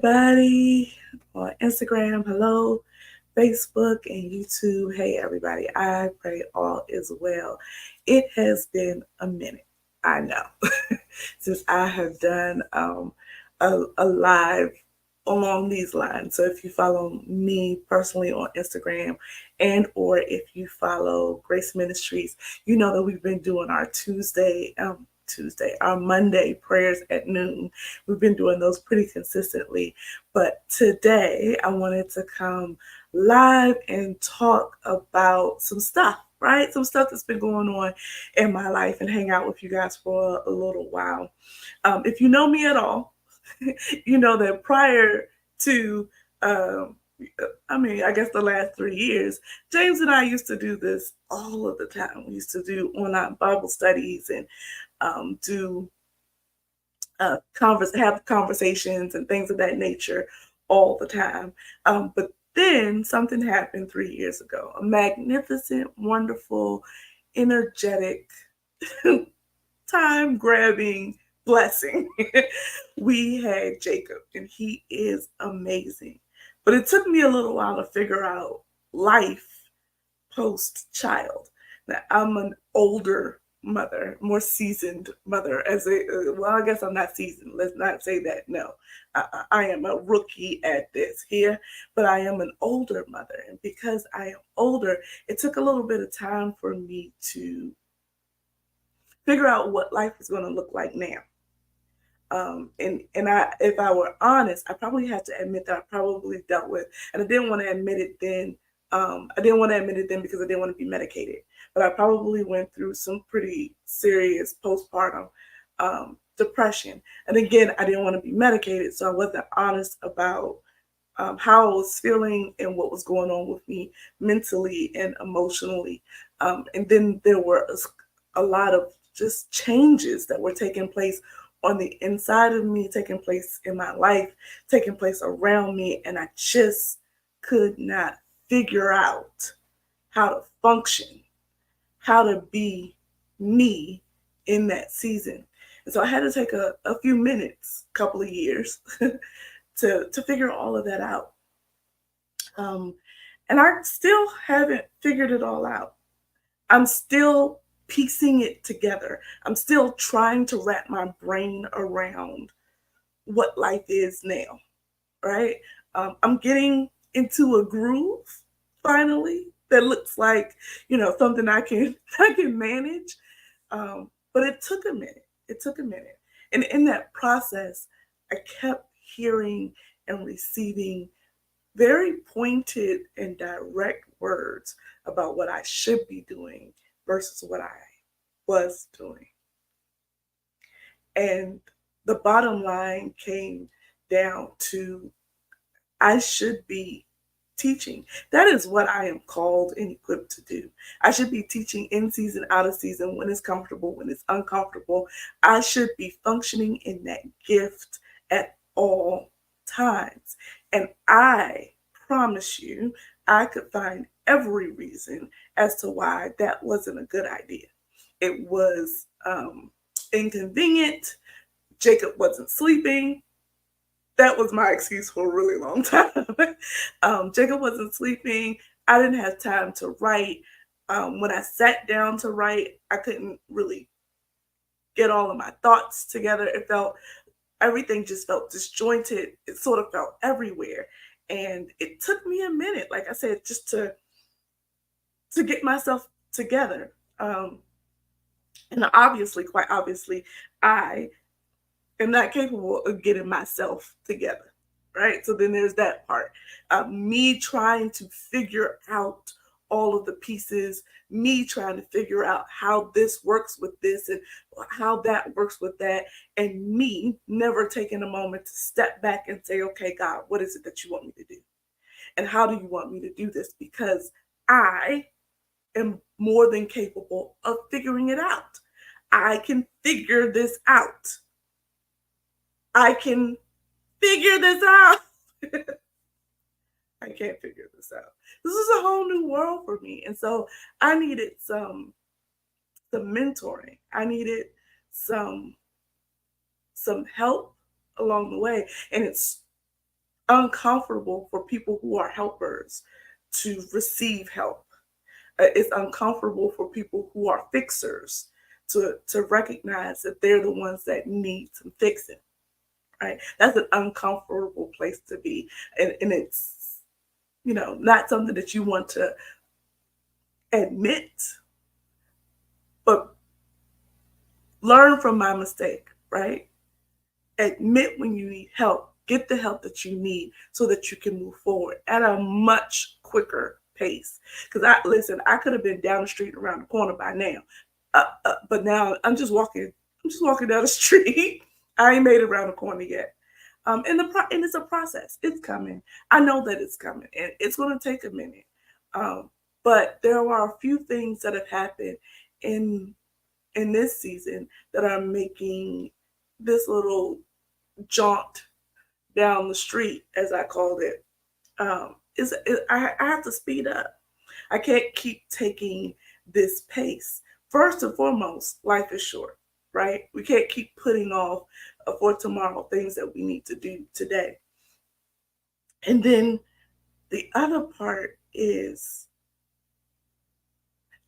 everybody on Instagram. Hello, Facebook and YouTube. Hey, everybody. I pray all is well. It has been a minute, I know, since I have done a live along these lines. So if you follow me personally on Instagram and or if you follow Grace Ministries, you know that we've been doing our our Monday prayers at noon. We've been doing those pretty consistently. But today I wanted to come live and talk about some stuff, right? Some stuff that's been going on in my life and hang out with you guys for a little while. If you know me at all, you know that prior to um, I guess the last 3 years, James and I used to do this all of the time. We used to do online Bible studies and do have conversations and things of that nature all the time. But then something happened 3 years ago. A magnificent, wonderful, energetic, time grabbing blessing. We had Jacob, and he is amazing. But it took me a little while to figure out life post child. Now, I'm an older mother, more seasoned mother. Well, I guess I'm not seasoned. Let's not say that. No, I am a rookie at this here, but I am an older mother, and because I am older, it took a little bit of time for me to figure out what life is going to look like now. If I were honest, I probably had to admit that I probably dealt with, and I didn't want to admit it then. I didn't want to admit it then because I didn't want to be medicated. But I probably went through some pretty serious postpartum depression, and again, I didn't want to be medicated, so I wasn't honest about how I was feeling and what was going on with me mentally and emotionally. And then there were a lot of just changes that were taking place on the inside of me, taking place in my life, taking place around me, and I just could not figure out how to function, how to be me in that season. And so I had to take a few minutes, couple of years, to figure all of that out. Um, and I still haven't figured it all out. I'm still piecing it together. I'm still trying to wrap my brain around what life is now, right? I'm getting into a groove finally that looks like something I can I can manage. But it took a minute. It took a minute, and in that process, I kept hearing and receiving very pointed and direct words about what I should be doing versus what I was doing. And the bottom line came down to I should be teaching. That is what I am called and equipped to do. I should be teaching in season, out of season, when it's comfortable, when it's uncomfortable. I should be functioning in that gift at all times. And I promise you, I could find every reason as to why that wasn't a good idea. It was inconvenient. Jacob wasn't sleeping. That was my excuse for a really long time. Jacob wasn't sleeping. I didn't have time to write. When I sat down to write, I couldn't really get all of my thoughts together. Everything just felt disjointed. It sort of felt everywhere. And it took me a minute, like I said, just to get myself together. And obviously, quite obviously, I am not capable of getting myself together, right? So then there's that part. Me trying to figure out all of the pieces, me trying to figure out how this works with this and how that works with that, and me never taking a moment to step back and say, okay, God, what is it that you want me to do? And how do you want me to do this? Because I am more than capable of figuring it out. I can figure this out. I can figure this out. I can't figure this out. This is a whole new world for me. And so I needed some mentoring. I needed some help along the way. And it's uncomfortable for people who are helpers to receive help. It's uncomfortable for people who are fixers to recognize that they're the ones that need some fixing. Right? That's an uncomfortable place to be, and it's not something that you want to admit, but learn from my mistake. Right? Admit when you need help. Get the help that you need so that you can move forward at a much quicker pace. Because I could have been down the street around the corner by now, but now I'm just walking. I'm just walking down the street. I ain't made it around the corner yet. And it's a process. It's coming. I know that it's coming, and it's going to take a minute. But there are a few things that have happened in in this season that are making this little jaunt down the street, as I called it, I have to speed up. I can't keep taking this pace. First and foremost, life is short, right? We can't keep putting off for tomorrow things that we need to do today. And then the other part is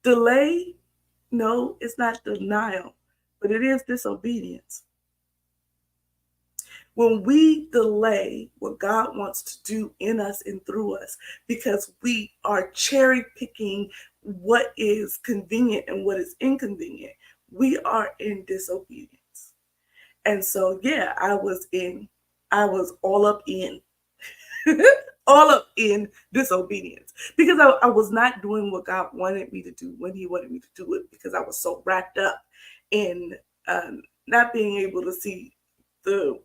delay. No, it's not denial, but it is disobedience. When we delay what God wants to do in us and through us because we are cherry picking what is convenient and what is inconvenient, we are in disobedience. And so, yeah, I was all up in, all up in disobedience because I was not doing what God wanted me to do when He wanted me to do it because I was so wrapped up in not being able to see the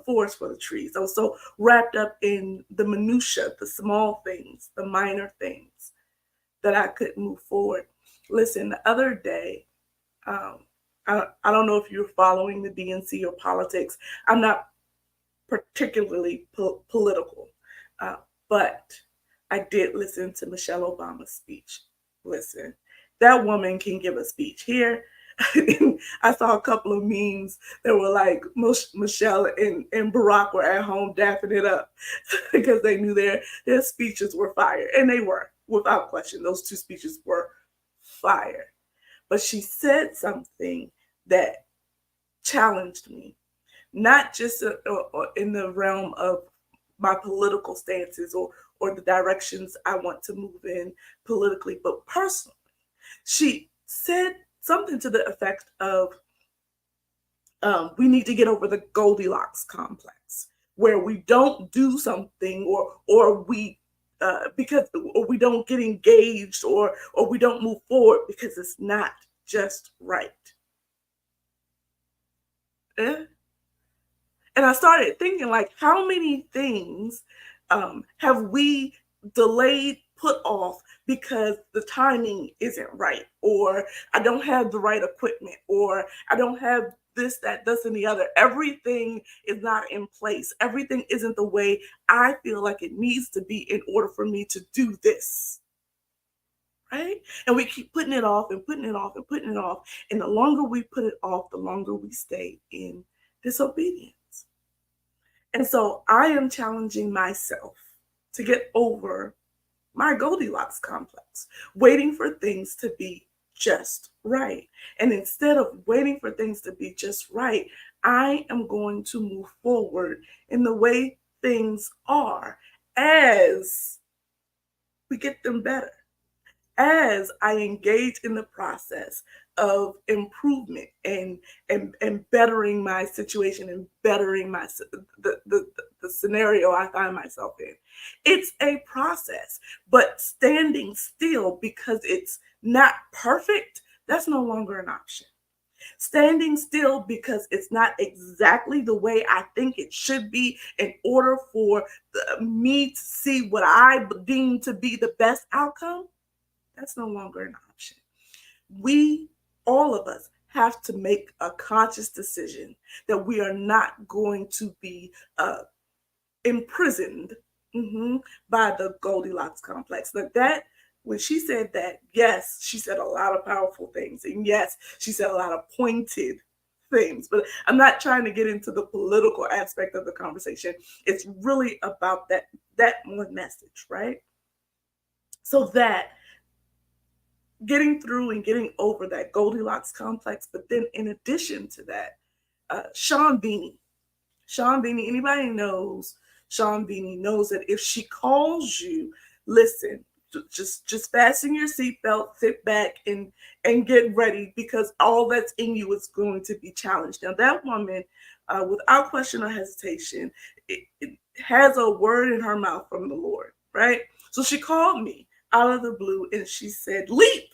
forest for the trees. I was so wrapped up in the minutia, the small things, the minor things that I couldn't move forward. Listen, the other day, I don't know if you're following the DNC or politics. I'm not particularly political, uh, but I did listen to Michelle Obama's speech. Listen, that woman can give a speech here. I saw a couple of memes that were like Michelle and Barack were at home dapping it up because they knew their speeches were fire. And they were, without question. Those two speeches were fire. But she said something that challenged me, not just in the realm of my political stances or the directions I want to move in politically, but personally. She said something to the effect of we need to get over the Goldilocks complex, where we don't do something or we because or we don't get engaged or we don't move forward because it's not just right. Eh? And I started thinking, like, how many things have we delayed, put off because the timing isn't right, or I don't have the right equipment, or I don't have this, that, this, and the other. Everything is not in place. Everything isn't the way I feel like it needs to be in order for me to do this. Right? And we keep putting it off and putting it off and putting it off. And the longer we put it off, the longer we stay in disobedience. And so I am challenging myself to get over my Goldilocks complex, waiting for things to be just right. And instead of waiting for things to be just right, I am going to move forward in the way things are as we get them better, as I engage in the process of improvement and bettering my situation and bettering the scenario I find myself in. It's a process, but standing still because it's not perfect, that's no longer an option. Standing still because it's not exactly the way I think it should be in order for me to see what I deem to be the best outcome, that's no longer an option. We, all of us, have to make a conscious decision that we are not going to be imprisoned by the Goldilocks complex. Like that, when she said that, yes, she said a lot of powerful things. And yes, she said a lot of pointed things, but I'm not trying to get into the political aspect of the conversation. It's really about that one message, right? So that getting through and getting over that Goldilocks complex, but then in addition to that, Sean Beanie. Sean Beanie, anybody knows Sean Beanie knows that if she calls you, listen, just fasten your seatbelt, sit back, and get ready, because all that's in you is going to be challenged. Now that woman, without question or hesitation, it has a word in her mouth from the Lord, right? So she called me out of the blue and she said, "Leap,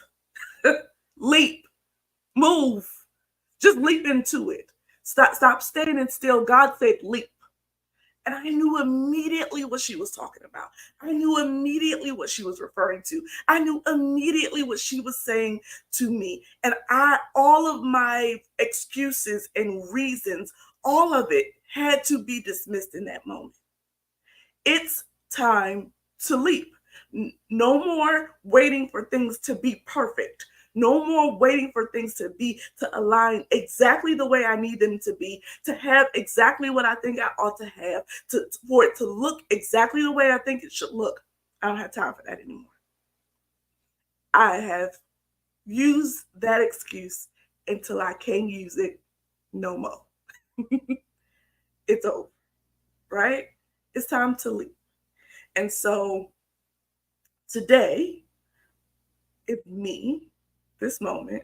leap, move, just leap into it. Stop standing still. God said leap." And I knew immediately what she was talking about. I knew immediately what she was referring to. I knew immediately what she was saying to me. And all of my excuses and reasons, all of it had to be dismissed in that moment. It's time to leap. No more waiting for things to be perfect. No more waiting for things to align exactly the way I need them to be, to have exactly what I think I ought to have, for it to look exactly the way I think it should look. I don't have time for that anymore. I have used that excuse until I can't use it no more. It's over, right? It's time to leap. And so today, it's me, this moment,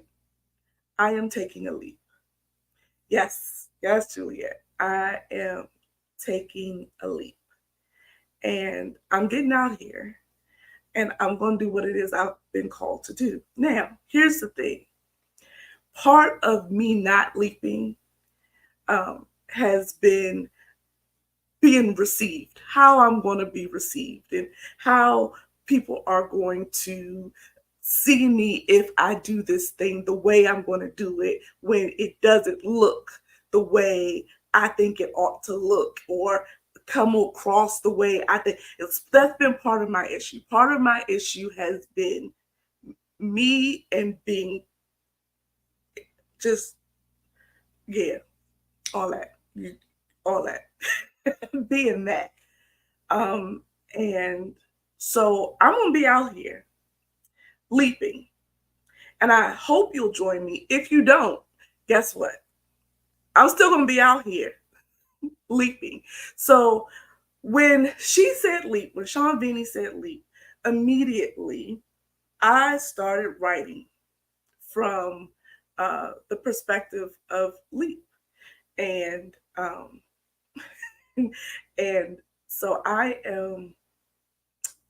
I am taking a leap. Yes, yes, Juliet, I am taking a leap. And I'm getting out here and I'm going to do what it is I've been called to do. Now, here's the thing. Part of me not leaping has been being received, how I'm going to be received, and how people are going to see me if I do this thing the way I'm going to do it when it doesn't look the way I think it ought to look, or come across the way I think. That's been part of my issue. Part of my issue has been me and being just, yeah, all that, all that, being that. And so I'm going to be out here leaping. And I hope you'll join me. If you don't, guess what? I'm still going to be out here leaping. So when she said leap, when Sean Beanie said leap, immediately I started writing from the perspective of leap. And and so I am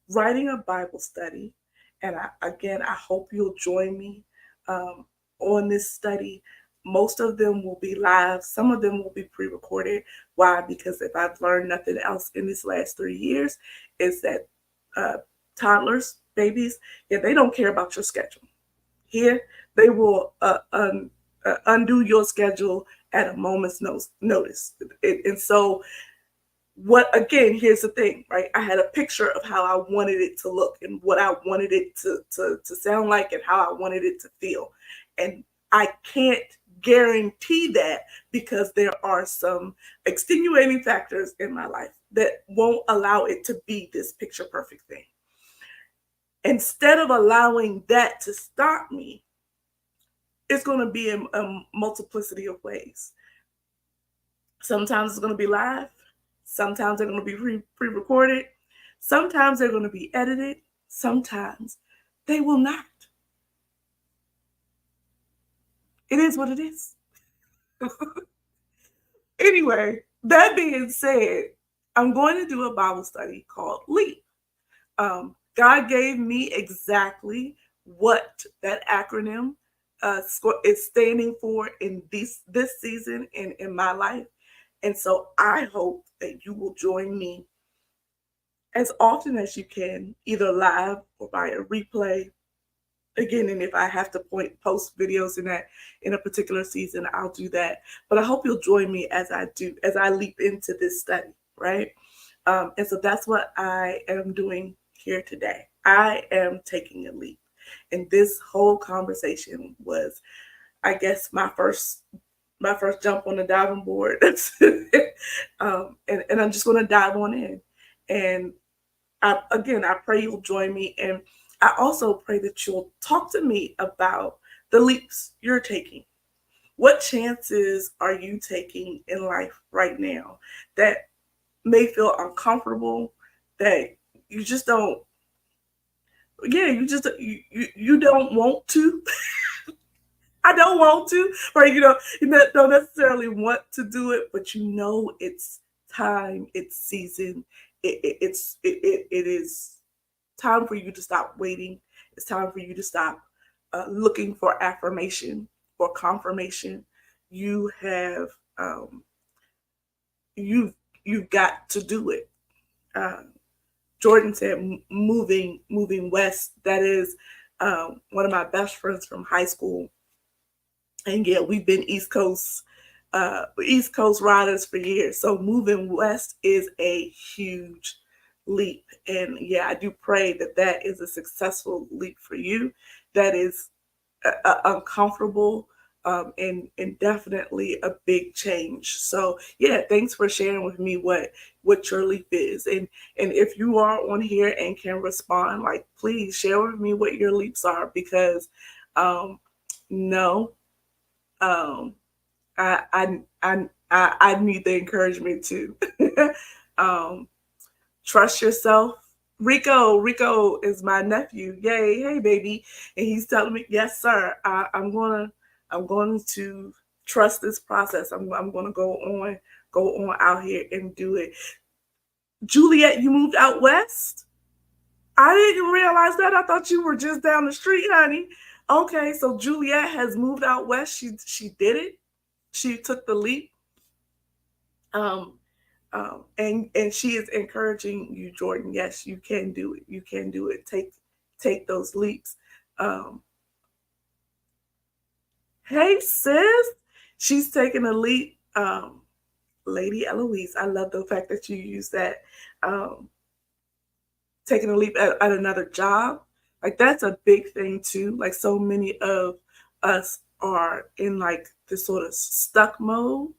writing a Bible study. And I hope you'll join me on this study. Most of them will be live. Some of them will be pre-recorded. Why? Because if I've learned nothing else in these last 3 years, is that toddlers, babies, yeah, they don't care about your schedule. Here, they will undo your schedule at a moment's notice. And so here's the thing, right? I had a picture of how I wanted it to look and what I wanted it to sound like and how I wanted it to feel. And I can't guarantee that, because there are some extenuating factors in my life that won't allow it to be this picture perfect thing. Instead of allowing that to stop me, it's going to be in a multiplicity of ways. Sometimes it's going to be live. Sometimes they're going to be pre-recorded. Sometimes they're going to be edited. Sometimes they will not. It is what it is. Anyway, that being said, I'm going to do a Bible study called Leap. God gave me exactly what that acronym is standing for in this season and in my life. And so I hope that you will join me as often as you can, either live or via replay. Again, and if I have to post videos in a particular season, I'll do that. But I hope you'll join me as I leap into this study, right? And so that's what I am doing here today. I am taking a leap. And this whole conversation was, I guess, my first my first jump on the diving board. And I'm just going to dive on in. And I pray you'll join me. And I also pray that you'll talk to me about the leaps you're taking. What chances are you taking in life right now that may feel uncomfortable, that you just don't, yeah, you don't want to. I don't want to, or you don't necessarily want to do it, but you know it's time, it's season, it is time for you to stop waiting. It's time for you to stop looking for affirmation or confirmation. You have you you've got to do it. Uh, Jordan said, moving west. That is one of my best friends from high school, and yeah, we've been East Coast riders for years. So moving west is a huge leap, and yeah, I do pray that that is a successful leap for you. That is uncomfortable, and definitely a big change. So yeah, thanks for sharing with me what your leap is, and if you are on here and can respond, like please share with me what your leaps are, because no, um, I need the encouragement too. um, Trust yourself. Rico is my nephew. Yay, hey baby, and he's telling me, yes sir, I'm going to trust this process. I'm going to go on out here and do it. Juliet, you moved out west. I didn't realize that. I thought you were just down the street, honey. Okay, so Juliet has moved out west. She did it. She took the leap. Um, and she is encouraging you, Jordan. Yes, you can do it. You can do it. Take those leaps. Um, hey sis, she's taking a leap. Lady Eloise, I love the fact that you use that. Um, Taking a leap at another job, like that's a big thing too. Like so many of us are in like this sort of stuck mode,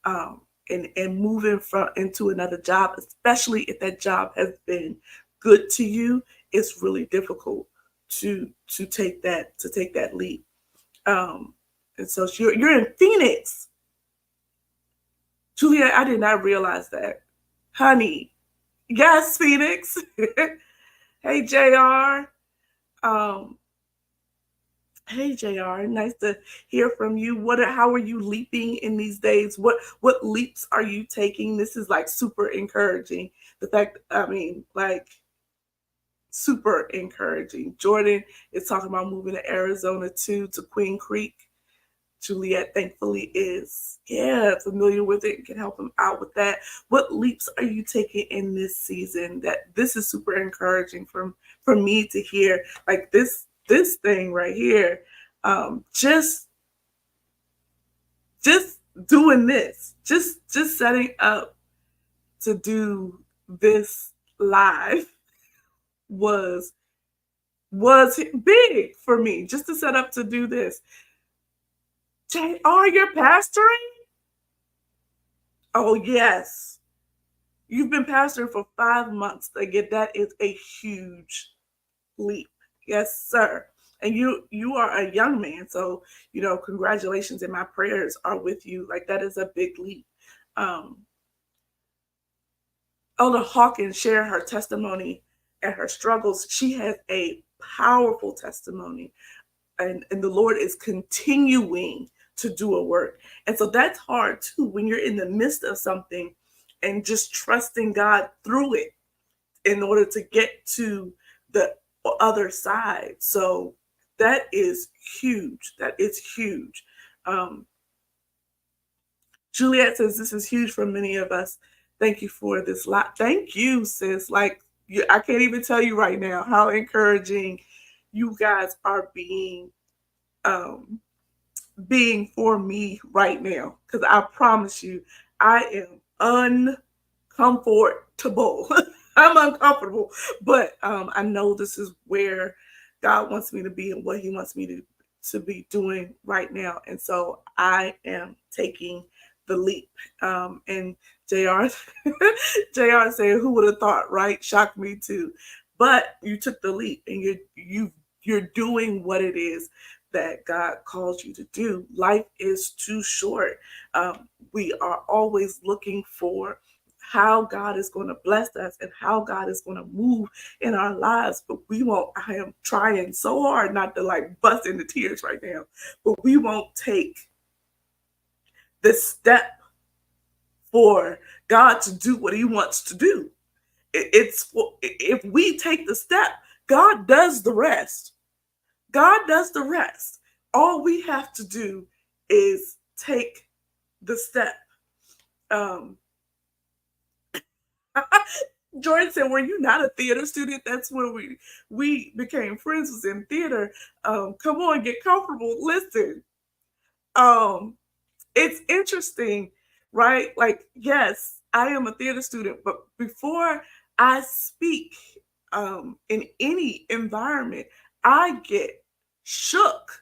and moving from into another job, especially if that job has been good to you, it's really difficult to take that leap. Um, and so you're in Phoenix, Julia. I did not realize that, honey. Yes, Phoenix. Hey, Jr. Um, hey, Jr. Nice to hear from you. How are you leaping in these days? What leaps are you taking? This is like super encouraging. The fact, I mean, like super encouraging. Jordan is talking about moving to Arizona too, to Queen Creek. Juliet thankfully is, yeah, familiar with it and can help him out with that. What leaps are you taking in this season? That this is super encouraging for me to hear. Like this thing right here, just doing this, just setting up to do this live was big for me, just to set up to do this. JR, you're pastoring? Oh, yes. You've been pastoring for 5 months. Again, that is a huge leap. Yes, sir. And you are a young man, so congratulations, and my prayers are with you. Like that is a big leap. Elder Hawkins shared her testimony and her struggles. She has a powerful testimony, and the Lord is continuing to do a work. And so that's hard too, when you're in the midst of something and just trusting God through it in order to get to the other side. So that is huge. That is huge. Juliet says this is huge for many of us. Thank you for this lot. Thank you, sis. Like I can't even tell you right now how encouraging you guys are being for me right now, because I promise you I am uncomfortable. I'm uncomfortable, but I know this is where God wants me to be and what he wants me to be doing right now. And so I am taking the leap. And JR, JR saying, "Who would have thought?" Right? Shocked me too. But you took the leap, and you're doing what it is that God calls you to do. Life is too short. We are always looking for how God is going to bless us and how God is going to move in our lives, but we won't. I am trying so hard not to like bust into tears right now, but we won't take the step for God to do what He wants to do. It's if we take the step, God does the rest. God does the rest. All we have to do is take the step. Um, Jordan said, "Were you not a theater student?" That's when we became friends. Was in theater. Come on, get comfortable. Listen, um, it's interesting, right? Like, yes, I am a theater student, but before I speak in any environment, I get shook.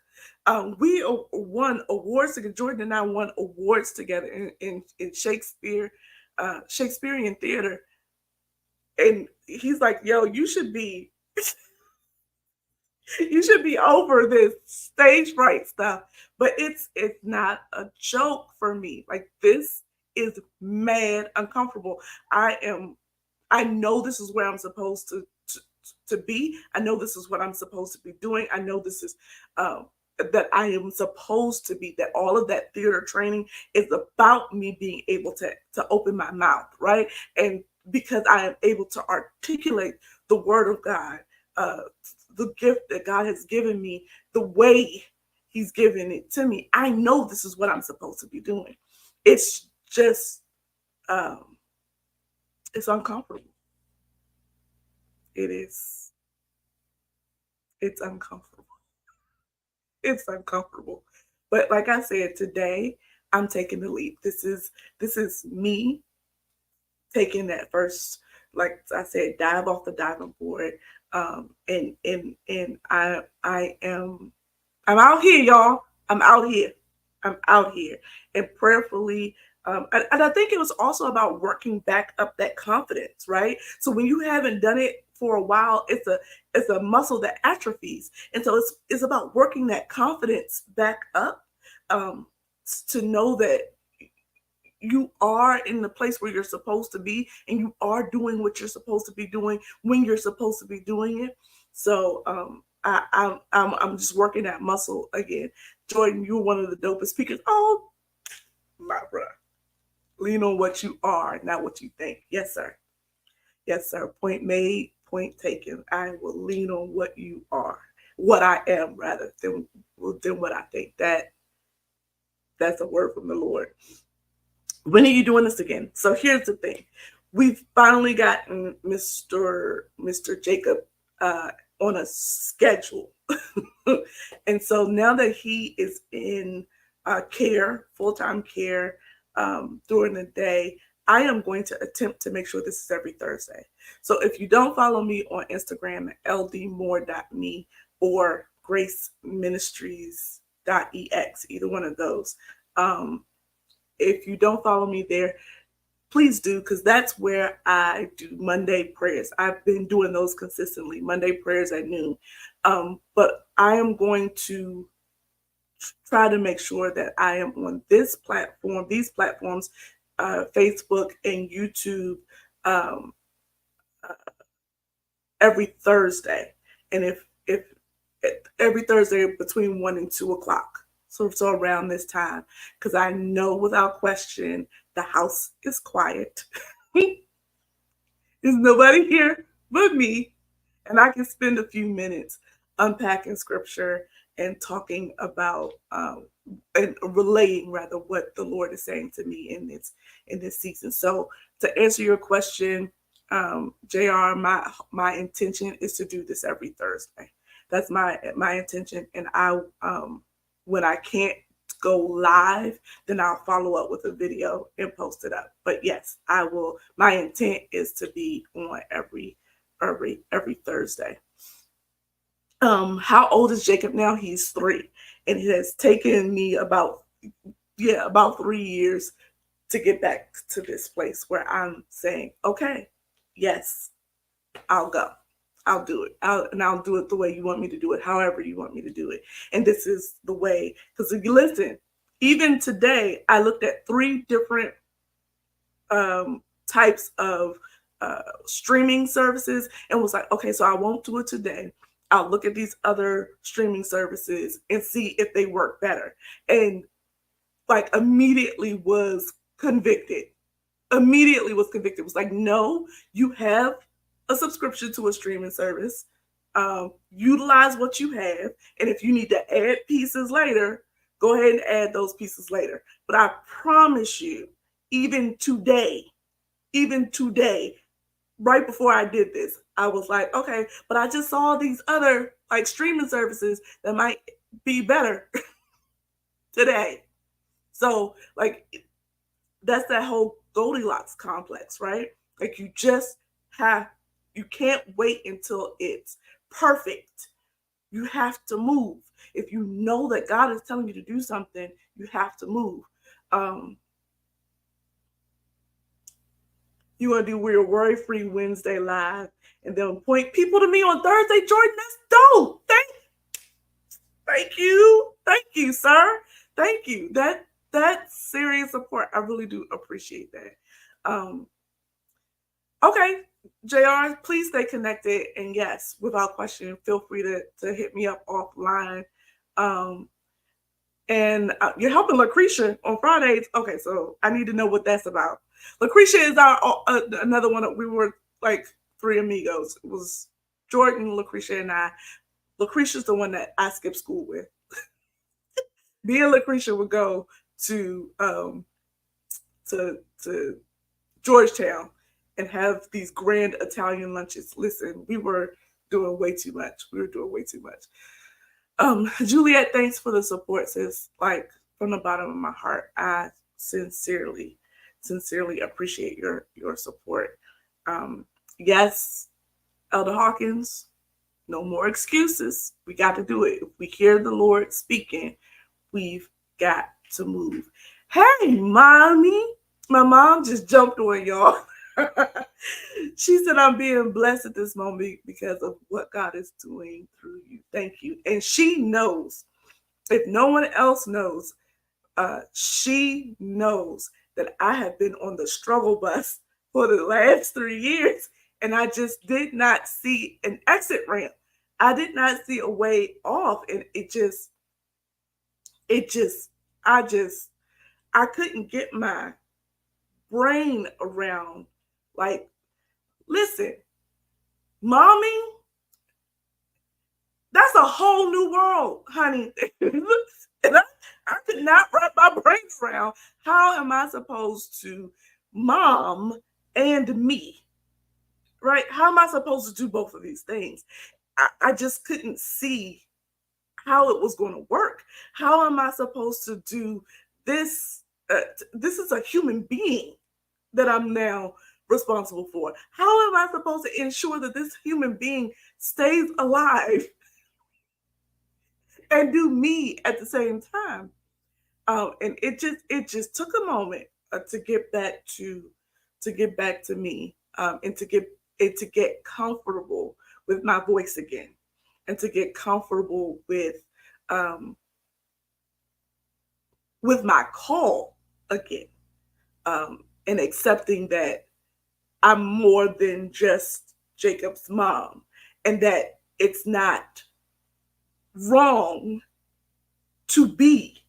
We won awards together. Jordan and I won awards together in Shakespeare, Shakespearean theater. And he's like, "Yo, you should be over this stage fright stuff." But it's not a joke for me. Like, this is mad uncomfortable. I know this is where I'm supposed to be. I know this is what I'm supposed to be doing. I know this is that I am supposed to be, that all of that theater training is about me being able to open my mouth, right? And because I am able to articulate the word of God, uh, the gift that God has given me, the way He's given it to me, I know this is what I'm supposed to be doing. It's just, um, it's uncomfortable. It is. It's uncomfortable. It's uncomfortable. But like I said, today I'm taking the leap. This is me taking that first, like I said, dive off the diving board. And I'm out here, y'all. I'm out here. I'm out here. And prayerfully, and I think it was also about working back up that confidence, right? So when you haven't done it for a while, it's a muscle that atrophies. And so it's about working that confidence back up, um, to know that you are in the place where you're supposed to be, and you are doing what you're supposed to be doing when you're supposed to be doing it. So I'm just working that muscle again. Jordan, you're one of the dopest speakers. Oh, my bruh. Lean on what you are, not what you think. Yes, sir. Yes, sir. Point made, point taken. I will lean on what you are, what I am, rather than what I think. That's a word from the Lord. When are you doing this again? So here's the thing. We've finally gotten Mr. Jacob on a schedule. And so now that he is in care, full-time care, during the day, I am going to attempt to make sure this is every Thursday. So if you don't follow me on Instagram at ldmore.me or graceministries.ex, either one of those, if you don't follow me there, please do, because that's where I do Monday prayers. I've been doing those consistently, Monday prayers at noon. But I am going to try to make sure that I am on these platforms, Facebook and YouTube, um, uh, every Thursday. And if every Thursday between 1 and 2 o'clock. So around this time, because I know without question the house is quiet. There's nobody here but me, and I can spend a few minutes unpacking scripture and talking about and relaying rather what the Lord is saying to me in this season. So to answer your question, Jr., my intention is to do this every Thursday. That's my intention, and I when I can't go live, then I'll follow up with a video and post it up. But yes, I will. My intent is to be on every Thursday. How old is Jacob now? He's 3, and it has taken me about about 3 years to get back to this place where I'm saying, okay, yes, I'll go. I'll do it. I'll do it the way you want me to do it, however you want me to do it. And this is the way, because if you listen, even today, I looked at 3 different types of streaming services and was like, okay, so I won't do it today. I'll look at these other streaming services and see if they work better. And like immediately was convicted. Immediately was convicted. Was like, no, you have a subscription to a streaming service. Utilize what you have. And if you need to add pieces later, go ahead and add those pieces later. But I promise you, even today, right before I did this, I was like, okay, but I just saw these other like streaming services that might be better today. So like that's that whole Goldilocks complex, right? Like you can't wait until it's perfect. You have to move. If you know that God is telling you to do something, you have to move. You want to do We're Worry Free Wednesday live and then point people to me on Thursday. Jordan, that's dope. Thank you, sir. Thank you. That serious support. I really do appreciate that. Okay, JR, please stay connected. And yes, without question, feel free to hit me up offline. And you're helping Lucretia on Fridays. Okay, so I need to know what that's about. Lucretia is our another one. We were like 3 amigos. It was Jordan, Lucretia, and I. Lucretia's the one that I skipped school with. Me and Lucretia would go to Georgetown and have these grand Italian lunches. Listen, we were doing way too much. Juliet, thanks for the support, sis. Like from the bottom of my heart, I sincerely appreciate your support. Yes, Elder Hawkins, no more excuses. We got to do it. If we hear the Lord speaking, we've got to move. Hey, mommy. My mom just jumped on y'all. She said, I'm being blessed at this moment because of what God is doing through you. Thank you. And she knows, if no one else knows, she knows that I have been on the struggle bus for the last 3 years, and I just did not see an exit ramp. I did not see a way off, and I couldn't get my brain around, like, listen, mommy, that's a whole new world, honey. And I could not wrap my brain around how am I supposed to mom and me, right? How am I supposed to do both of these things? I just couldn't see how it was going to work. How am I supposed to do this? This is a human being that I'm now responsible for. How am I supposed to ensure that this human being stays alive and do me at the same time? And it just took a moment to get back to me, and to get comfortable with my voice again, and to get comfortable with my call again, and accepting that I'm more than just Jacob's mom, and that it's not wrong to be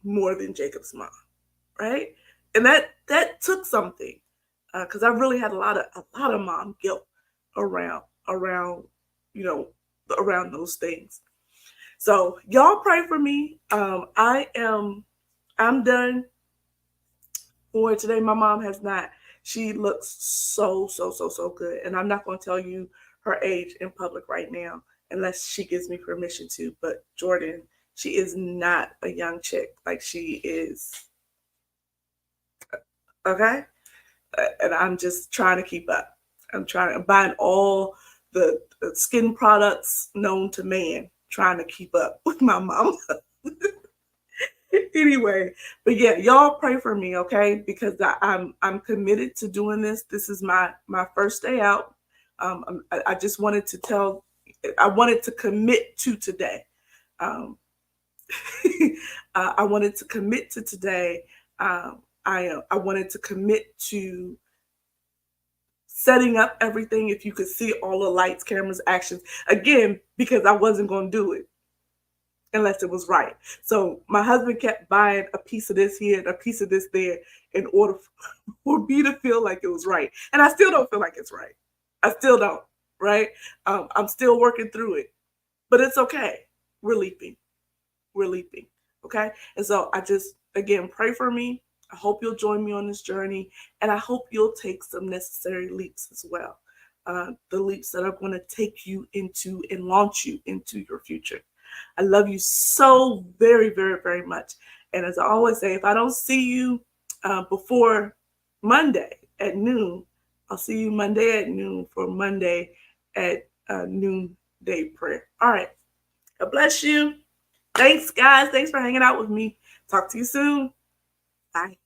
more than Jacob's mom, right? And that took something, because I really had a lot of mom guilt around around those things. So y'all pray for me. I'm done for today. My mom has not. She looks so good, and I'm not going to tell you her age in public right now unless she gives me permission to. But Jordan, she is not a young chick. Like, she is, okay? And I'm just trying to keep up. I'm buying all the skin products known to man, trying to keep up with my mom. Anyway, but yeah, y'all pray for me, okay? Because I'm committed to doing this. This is my first day out. I just wanted to I wanted to commit to today. Um, I wanted to commit to today. I wanted to commit to setting up everything. If you could see all the lights, cameras, actions again, because I wasn't going to do it unless it was right. So my husband kept buying a piece of this here and a piece of this there in order for me to feel like it was right. And I still don't feel like it's right. I still don't, right? I'm still working through it, but it's okay. We're leaping. We're leaping. Okay. And so I just, again, pray for me. I hope you'll join me on this journey, and I hope you'll take some necessary leaps as well. The leaps that are going to take you into and launch you into your future. I love you so very, very, very much. And as I always say, if I don't see you before Monday at noon, I'll see you Monday at noon for Monday at noonday prayer. All right. God bless you. Thanks, guys. Thanks for hanging out with me. Talk to you soon. Bye.